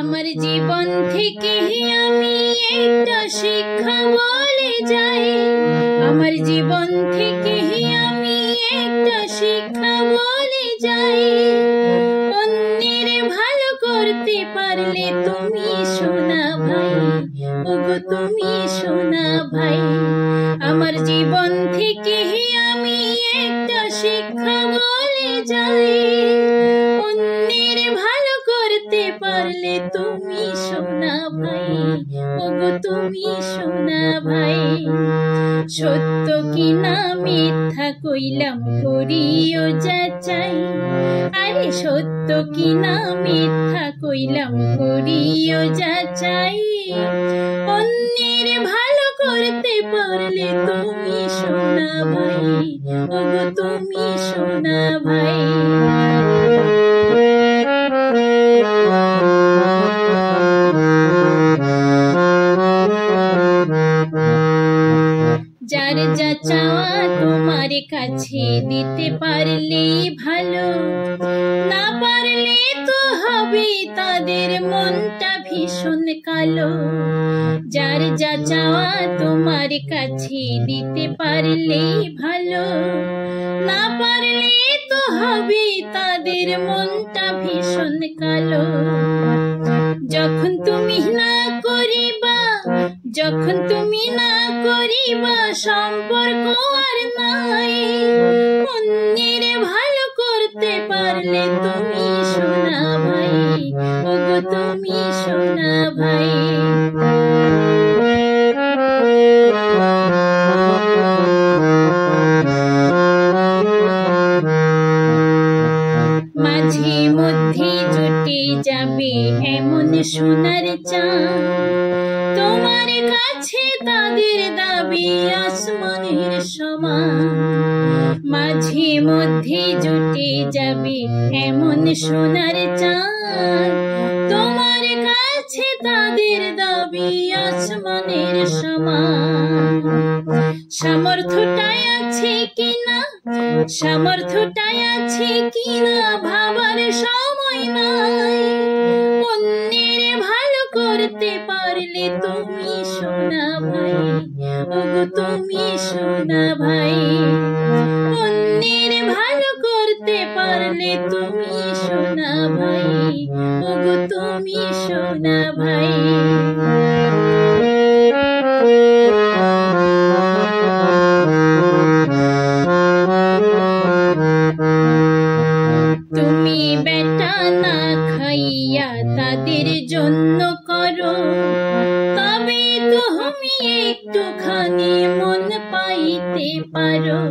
আমার জীবন থেকে আমি একটা শিক্ষা বলে যাই। আমার জীবন থেকে আমি একটা শিক্ষা বলে যাই। অন্যের ভালো করতে পারলে তুমি সোনা ভাই, ওগো তুমি সোনা ভাই। আমার জীবন থেকে আমি একটা শিক্ষা বলে যাই। অন্যের ভালো করতে পারলে তুমি সোনা ভাই, ওগো তুমি সোনা ভাই। সত্য কিনা মিথ্যা কইলাম করিও যাচাই। আরে সত্য কিনা মিথ্যা কইলাম করিও যাচাই। অন্যের ভালো করতে পারলে তুমি সোনা ভাই, ওগো তুমি সোনা ভাই। যার যা চাওয়া তোমার কাছে দিতে পারলে ভালো, না পারলে তো হবে তাদের মনটা ভীষণ কালো। যার যা চাওয়া তোমার কাছে দিতে পারলে ভালো, না পারলে তো হবে তাদের মনটা ভীষণ কালো। যখন তুমি না করিবা, যখন তুমি না করিবা সম্পর্ক আর নাই। অন্যের ভালো করতে পারলে তুমি সোনা ভাই, ওগো তুমি সোনা ভাই। মাঝে মধ্যে জুটে যাবে এমন সোনার চাঁদ, তোমার কাছে তাদের দাবি আসমানের সমান। মাঝে মধ্যে জুটে যাবে এমন সোনার চাঁদ, তোমার কাছে তাদের দাবি আসমানের সমান। সামর্থ্যটাই আছে কিনা, সামর্থ্যটাই আছে কিনা ভাবার সময় নাই। অন্যের ভালো করতে পারলে তুমি সোনা ভাই, ওগো তুমি সোনা ভাই। অন্যের ভালো করতে পারলে তুমি সোনা ভাই, ওগো তুমি সোনা ভাই। তুমি বেটা না খাইয়া তাদের জন্য করো, তবে তুমি একটুখানি মন পাইতে পারো।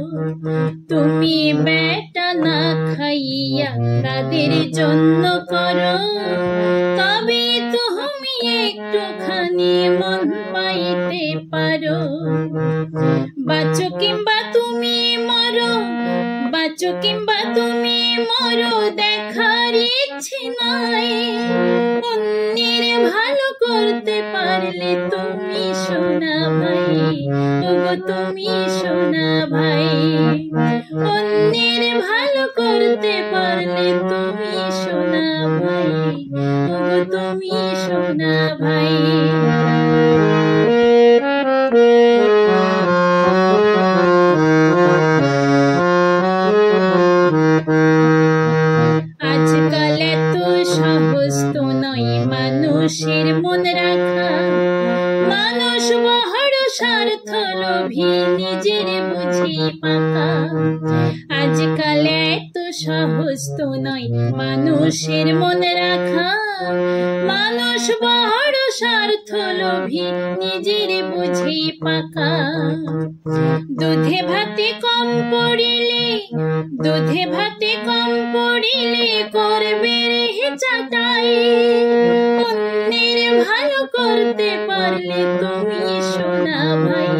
তুমি বেটা না খাইয়া তাদের জন্য করো, তবে তুমি একটুখানি মন পাইতে পারো। বাঁচো কিংবা তুমি মরো, বাঁচো কিংবা তুমি মরো দেখার ইচ্ছে নাই। অন্যের ভালো করতে পারলে তুমি সোনা ভাই, ওগো তুমি সোনা ভাই। অন্যের ভালো করতে পারলে তুমি সোনা ভাই, ওগো তুমি সোনা ভাই। আজকাল এত সহজ তো নয় মানুষের মন রাখা। মানুষ বড় স্বার্থ লোভী, নিজের বুঝি পাকা। আজকাল এত সহজ তো নয় মানুষের মন রাখা। মানুষ বড় স্বার্থ লোভী, নিজের বুঝি পাকা। দুধে ভাতে কম পড়িলে, দুধে ভাতে কম পড়িলে করবে রে চাটাই। অন্যের ভালো করতে পারলে তুমি সোনা ভাই,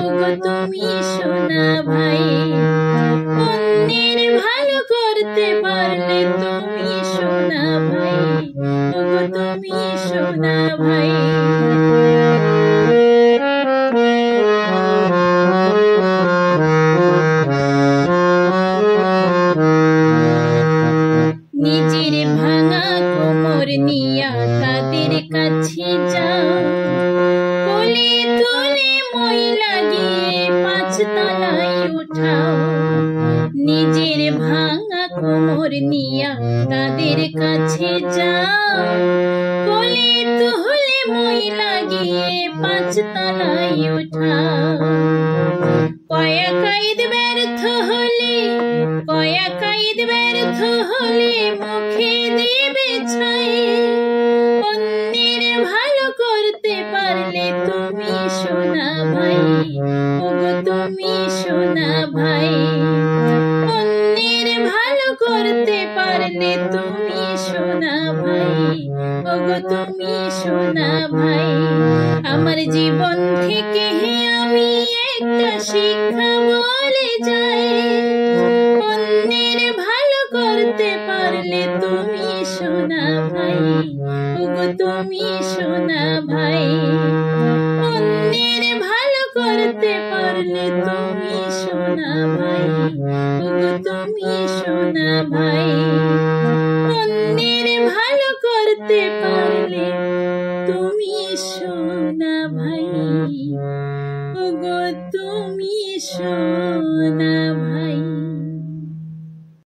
ওগো তুমি সোনা ভাই। অন্যের ভালো করতে পারলে তুমি সোনা ভাই, ওগো তুমি সোনা ভাই। নিজের ভাঙা কোমর নিয়ে নিয়া তাদের কাছে যাও, কোলে তুলে মই লাগিয়ে 5 তলায় উঠাও। নিজের ভাঙা কোমর নিয়া তাদের কাছে যাও, কোলে তুলে মই লাগিয়ে 5 তলায় উঠাও। কয়েক ঈদ ব্যর্থ হলে, কয়েক ঈদ ব্যর্থ হলে মুখে দেবে ছাই। অন্যের ভালো করতে পারলে তুমি সোনা ভাই, ওগো তুমি সোনা ভাই। অন্যের ভালো করতে পারলে তুমি সোনা ভাই, ওগো তুমি সোনা ভাই। আমার জীবন থেকে আমি একটা শিক্ষা বলে যাই, অন্যের ভালো করতে পারলে তুমি সোনা ভাই, ওগো তুমি সোনা ভাই। অন্যের ভালো করতে পারলে তুমি সোনা ভাই, ওগো তুমি সোনা ভাই। অন্যের ভালো করতে পারলে